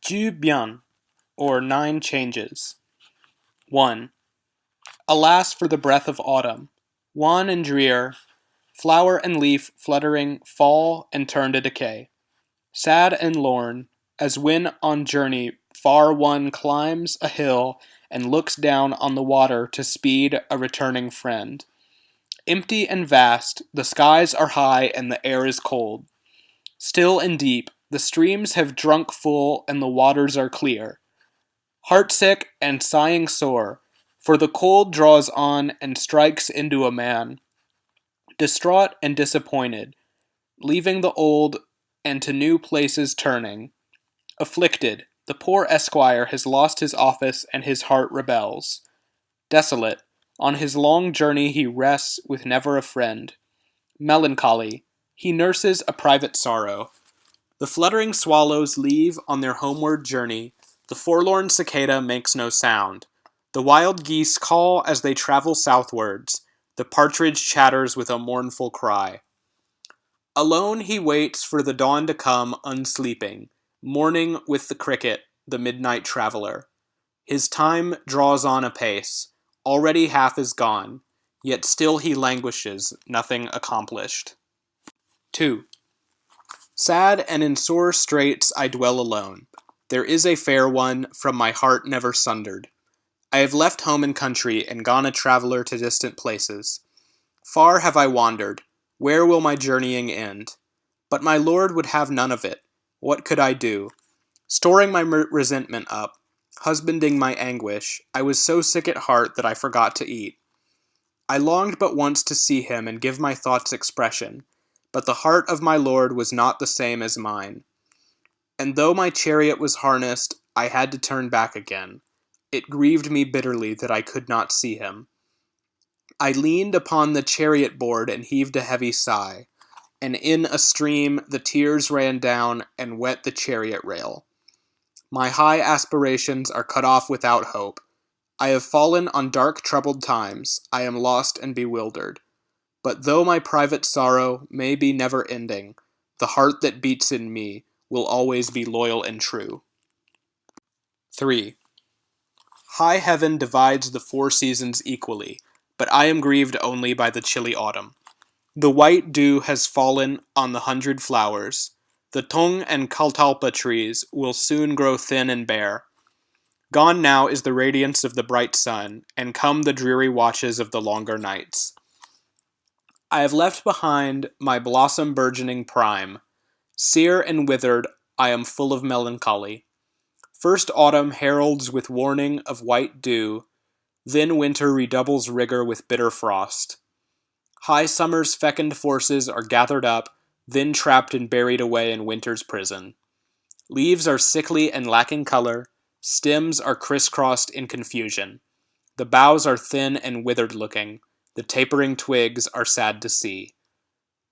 Bian, or Nine Changes. 1. Alas for the breath of autumn, wan and drear, flower and leaf fluttering fall and turn to decay. Sad and lorn, as when on journey far one climbs a hill and looks down on the water to speed a returning friend. Empty and vast, the skies are high and the air is cold. Still and deep, the streams have drunk full and the waters are clear. Heartsick and sighing sore, for the cold draws on and strikes into a man. Distraught and disappointed, leaving the old and to new places turning. Afflicted, the poor esquire has lost his office and his heart rebels. Desolate, on his long journey he rests with never a friend. Melancholy, he nurses a private sorrow. The fluttering swallows leave on their homeward journey. The forlorn cicada makes no sound. The wild geese call as they travel southwards. The partridge chatters with a mournful cry. Alone he waits for the dawn to come unsleeping, mourning with the cricket, the midnight traveler. His time draws on apace. Already half is gone, yet still he languishes, nothing accomplished. 2. Sad and in sore straits I dwell alone. There is a fair one, from my heart never sundered. I have left home and country, and gone a traveller to distant places. Far have I wandered. Where will my journeying end? But my lord would have none of it. What could I do? Storing my resentment up, husbanding my anguish, I was so sick at heart that I forgot to eat. I longed but once to see him and give my thoughts expression, but the heart of my lord was not the same as mine. And though my chariot was harnessed, I had to turn back again. It grieved me bitterly that I could not see him. I leaned upon the chariot board and heaved a heavy sigh, and in a stream the tears ran down and wet the chariot rail. My high aspirations are cut off without hope. I have fallen on dark troubled times. I am lost and bewildered. But though my private sorrow may be never ending, the heart that beats in me will always be loyal and true. 3. High heaven divides the 4 seasons equally, but I am grieved only by the chilly autumn. The white dew has fallen on the 100 flowers. The tung and catalpa trees will soon grow thin and bare. Gone now is the radiance of the bright sun, and come the dreary watches of the longer nights. I have left behind my blossom burgeoning prime. Sere and withered, I am full of melancholy. First autumn heralds with warning of white dew, then winter redoubles rigor with bitter frost. High summer's fecund forces are gathered up, then trapped and buried away in winter's prison. Leaves are sickly and lacking color, stems are crisscrossed in confusion. The boughs are thin and withered looking, the tapering twigs are sad to see.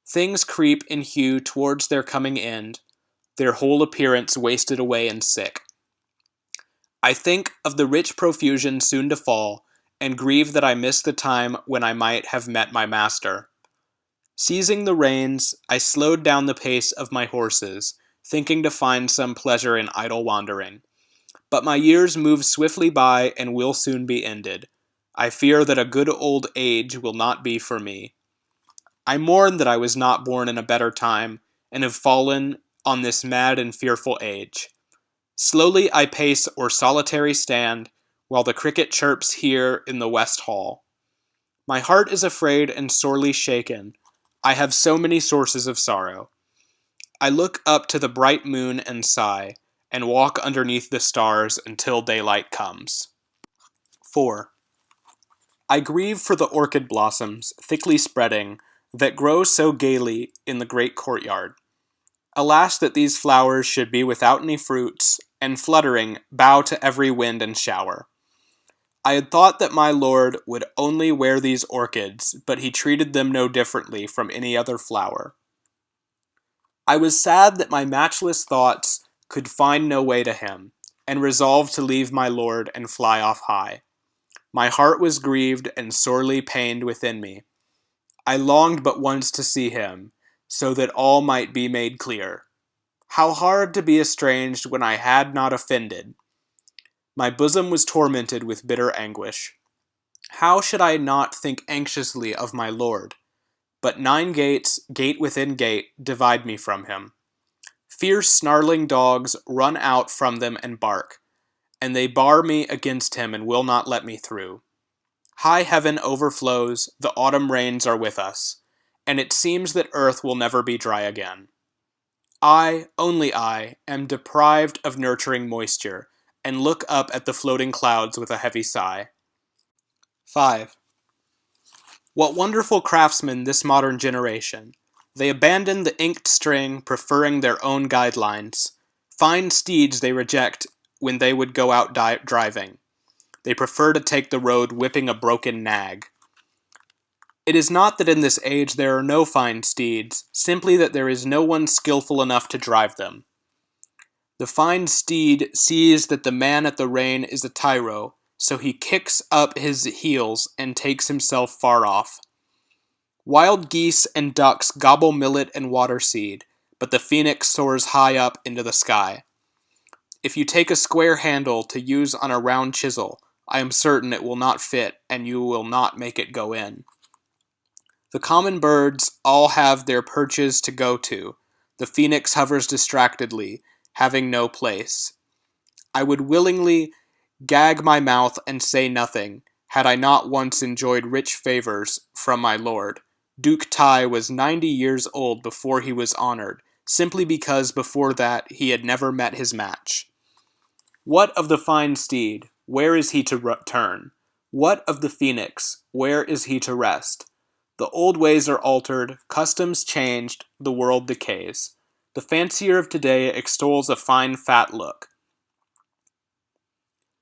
Things creep in hue towards their coming end, their whole appearance wasted away and sick. I think of the rich profusion soon to fall, and grieve that I missed the time when I might have met my master. Seizing the reins, I slowed down the pace of my horses, thinking to find some pleasure in idle wandering. But my years move swiftly by and will soon be ended. I fear that a good old age will not be for me. I mourn that I was not born in a better time, and have fallen on this mad and fearful age. Slowly I pace or solitary stand, while the cricket chirps here in the west hall. My heart is afraid and sorely shaken. I have so many sources of sorrow. I look up to the bright moon and sigh, and walk underneath the stars until daylight comes. 4. I grieve for the orchid blossoms, thickly spreading, that grow so gaily in the great courtyard. Alas that these flowers should be without any fruits, and fluttering, bow to every wind and shower. I had thought that my lord would only wear these orchids, but he treated them no differently from any other flower. I was sad that my matchless thoughts could find no way to him, and resolved to leave my lord and fly off high. My heart was grieved and sorely pained within me. I longed but once to see him, so that all might be made clear. How hard to be estranged when I had not offended! My bosom was tormented with bitter anguish. How should I not think anxiously of my Lord? But 9 gates, gate within gate, divide me from him. Fierce snarling dogs run out from them and bark, and they bar me against him and will not let me through. High heaven overflows, the autumn rains are with us, and it seems that earth will never be dry again. I, only I, am deprived of nurturing moisture, and look up at the floating clouds with a heavy sigh. 5. What wonderful craftsmen this modern generation! They abandon the inked string, preferring their own guidelines. Fine steeds they reject when they would go out driving. They prefer to take the road whipping a broken nag. It is not that in this age there are no fine steeds, simply that there is no one skillful enough to drive them. The fine steed sees that the man at the rein is a tyro, so he kicks up his heels and takes himself far off. Wild geese and ducks gobble millet and water seed, but the phoenix soars high up into the sky. If you take a square handle to use on a round chisel, I am certain it will not fit, and you will not make it go in. The common birds all have their perches to go to. The phoenix hovers distractedly, having no place. I would willingly gag my mouth and say nothing, had I not once enjoyed rich favors from my lord. Duke Tai was 90 years old before he was honored, simply because before that he had never met his match. What of the fine steed? Where is he to turn? What of the phoenix? Where is he to rest? The old ways are altered, customs changed, the world decays. The fancier of today extols a fine fat look.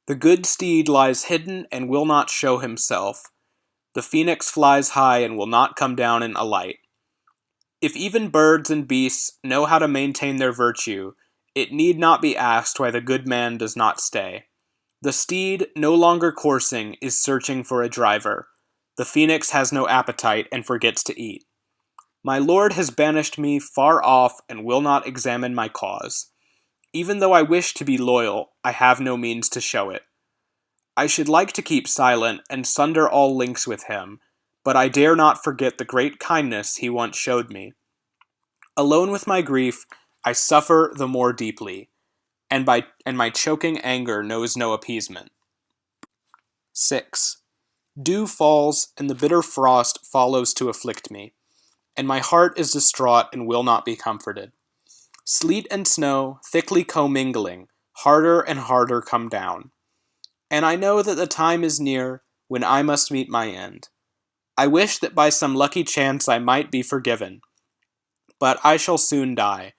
The good steed lies hidden and will not show himself. The phoenix flies high and will not come down and alight. If even birds and beasts know how to maintain their virtue, it need not be asked why the good man does not stay. The steed, no longer coursing, is searching for a driver. The phoenix has no appetite and forgets to eat. My lord has banished me far off and will not examine my cause. Even though I wish to be loyal, I have no means to show it. I should like to keep silent and sunder all links with him, but I dare not forget the great kindness he once showed me. Alone with my grief, I suffer the more deeply, and my choking anger knows no appeasement. 6. Dew falls, and the bitter frost follows to afflict me, and my heart is distraught and will not be comforted. Sleet and snow, thickly commingling, harder and harder come down. And I know that the time is near when I must meet my end. I wish that by some lucky chance I might be forgiven, but I shall soon die,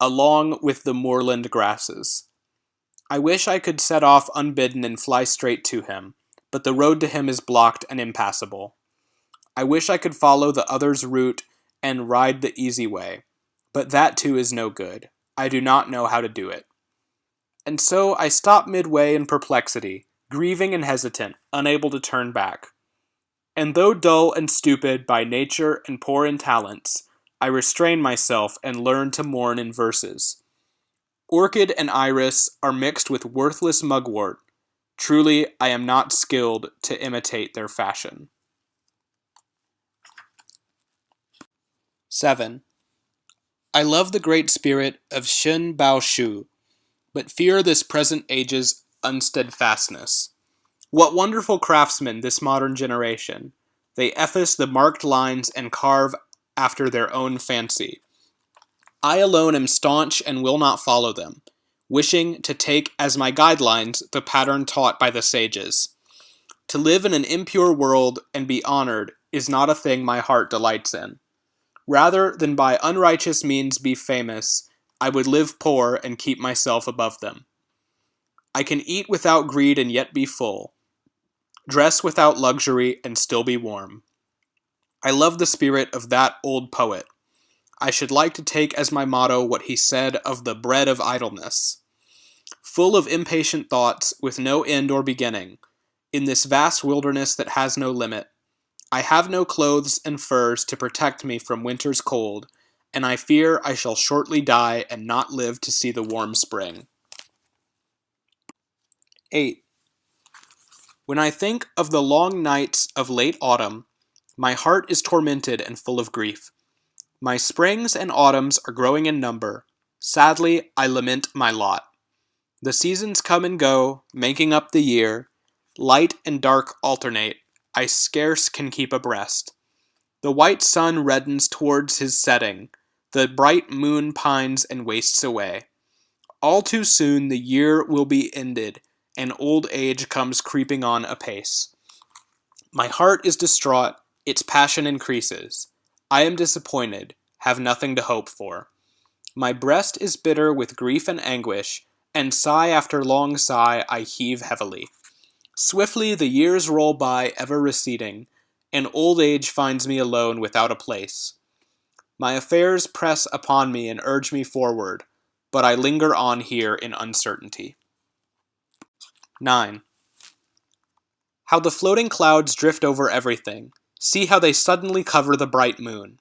along with the moorland grasses. I wish I could set off unbidden and fly straight to him, but the road to him is blocked and impassable. I wish I could follow the other's route and ride the easy way, but that too is no good. I do not know how to do it. And so I stop midway in perplexity, grieving and hesitant, unable to turn back. And though dull and stupid by nature and poor in talents, I restrain myself and learn to mourn in verses. Orchid and iris are mixed with worthless mugwort. Truly, I am not skilled to imitate their fashion. 7. I love the great spirit of Shen Bao Shu, but fear this present age's unsteadfastness. What wonderful craftsmen this modern generation! They efface the marked lines and carve after their own fancy. I alone am staunch and will not follow them, wishing to take as my guidelines the pattern taught by the sages. To live in an impure world and be honored is not a thing my heart delights in. Rather than by unrighteous means be famous, I would live poor and keep myself above them. I can eat without greed and yet be full, dress without luxury and still be warm. I love the spirit of that old poet. I should like to take as my motto what he said of the bread of idleness. Full of impatient thoughts, with no end or beginning, in this vast wilderness that has no limit, I have no clothes and furs to protect me from winter's cold, and I fear I shall shortly die and not live to see the warm spring. 8. When I think of the long nights of late autumn, my heart is tormented and full of grief. My springs and autumns are growing in number. Sadly, I lament my lot. The seasons come and go, making up the year. Light and dark alternate. I scarce can keep abreast. The white sun reddens towards his setting. The bright moon pines and wastes away. All too soon the year will be ended, and old age comes creeping on apace. My heart is distraught, its passion increases. I am disappointed, have nothing to hope for. My breast is bitter with grief and anguish, and sigh after long sigh I heave heavily. Swiftly the years roll by, ever receding, and old age finds me alone without a place. My affairs press upon me and urge me forward, but I linger on here in uncertainty. 9. How the floating clouds drift over everything. See how they suddenly cover the bright moon.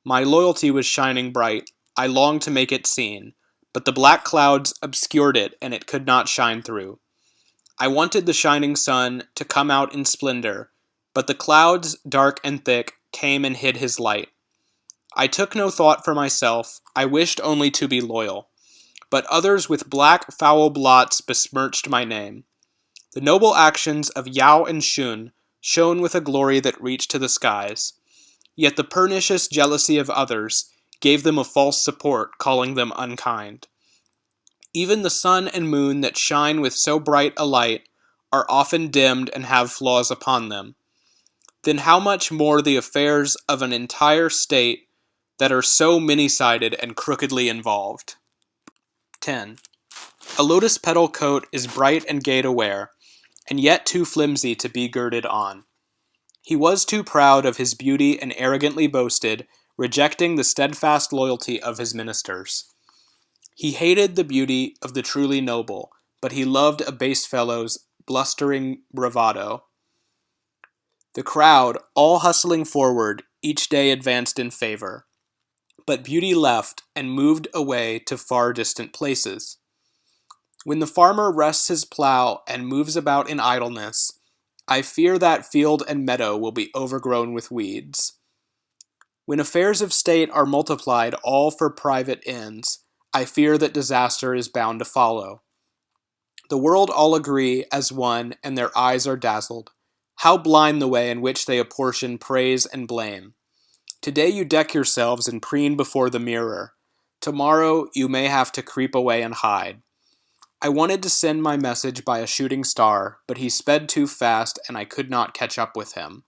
My loyalty was shining bright. I longed to make it seen, but the black clouds obscured it and it could not shine through. I wanted the shining sun to come out in splendor, but the clouds, dark and thick, came and hid his light. I took no thought for myself. I wished only to be loyal. But others with black, foul blots besmirched my name. The noble actions of Yao and Shun shone with a glory that reached to the skies. Yet the pernicious jealousy of others gave them a false support, calling them unkind. Even the sun and moon that shine with so bright a light are often dimmed and have flaws upon them. Then how much more the affairs of an entire state that are so many-sided and crookedly involved. 10. A lotus petal coat is bright and gay to wear, and yet too flimsy to be girded on. He was too proud of his beauty and arrogantly boasted, rejecting the steadfast loyalty of his ministers. He hated the beauty of the truly noble, but he loved a base fellow's blustering bravado. The crowd, all hustling forward, each day advanced in favor. But beauty left and moved away to far distant places. When the farmer rests his plow and moves about in idleness, I fear that field and meadow will be overgrown with weeds. When affairs of state are multiplied all for private ends, I fear that disaster is bound to follow. The world all agree as one, and their eyes are dazzled. How blind the way in which they apportion praise and blame. Today you deck yourselves and preen before the mirror. Tomorrow you may have to creep away and hide. I wanted to send my message by a shooting star, but he sped too fast and I could not catch up with him.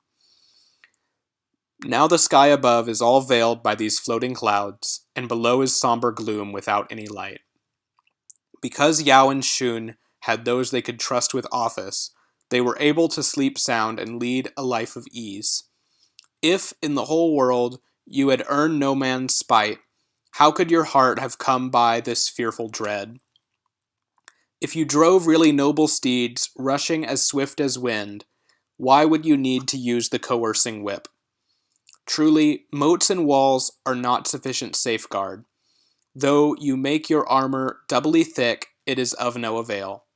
Now the sky above is all veiled by these floating clouds, and below is somber gloom without any light. Because Yao and Shun had those they could trust with office, they were able to sleep sound and lead a life of ease. If, in the whole world, you had earned no man's spite, how could your heart have come by this fearful dread? If you drove really noble steeds, rushing as swift as wind, why would you need to use the coercing whip? Truly, moats and walls are not sufficient safeguard. Though you make your armor doubly thick, it is of no avail.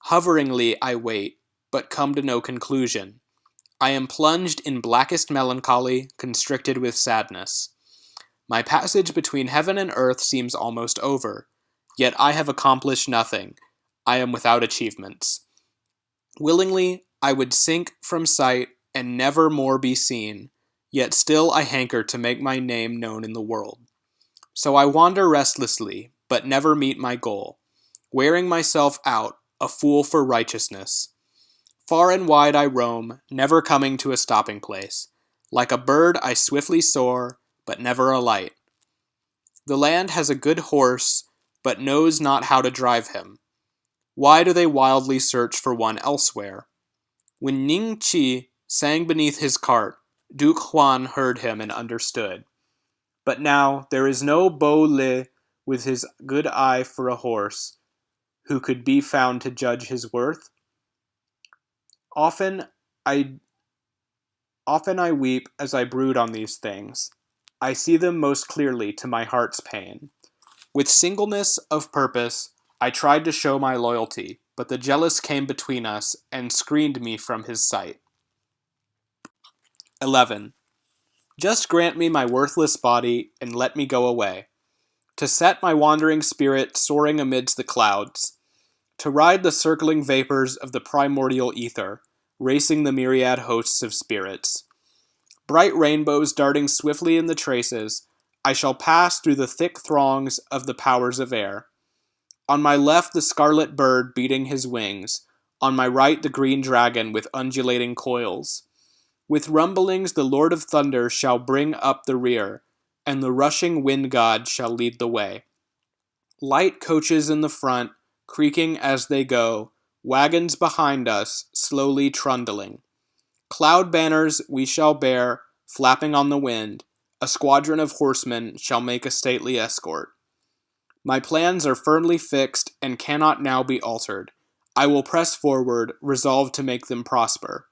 Hoveringly I wait, but come to no conclusion. I am plunged in blackest melancholy, constricted with sadness. My passage between heaven and earth seems almost over, yet I have accomplished nothing. I am without achievements. Willingly, I would sink from sight and never more be seen, yet still I hanker to make my name known in the world. So I wander restlessly, but never meet my goal, wearing myself out, a fool for righteousness. Far and wide I roam, never coming to a stopping place. Like a bird I swiftly soar, but never alight. The land has a good horse, but knows not how to drive him. Why do they wildly search for one elsewhere? When Ning Qi sang beneath his cart, Duke Huan heard him and understood. But now there is no Bo Le with his good eye for a horse, who could be found to judge his worth. Often I weep as I brood on these things. I see them most clearly to my heart's pain. With singleness of purpose, I tried to show my loyalty, but the jealous came between us and screened me from his sight. 11. Just grant me my worthless body and let me go away, to set my wandering spirit soaring amidst the clouds, to ride the circling vapors of the primordial ether, racing the myriad hosts of spirits. Bright rainbows darting swiftly in the traces, I shall pass through the thick throngs of the powers of air. On my left the scarlet bird beating his wings, on my right the green dragon with undulating coils. With rumblings the Lord of Thunder shall bring up the rear, and the rushing wind god shall lead the way. Light coaches in the front, creaking as they go, wagons behind us, slowly trundling. Cloud banners we shall bear, flapping on the wind. A squadron of horsemen shall make a stately escort. My plans are firmly fixed and cannot now be altered. I will press forward, resolved to make them prosper.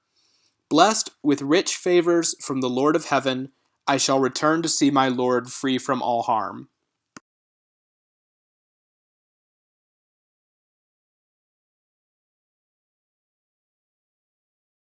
Blessed with rich favors from the Lord of heaven, I shall return to see my Lord free from all harm.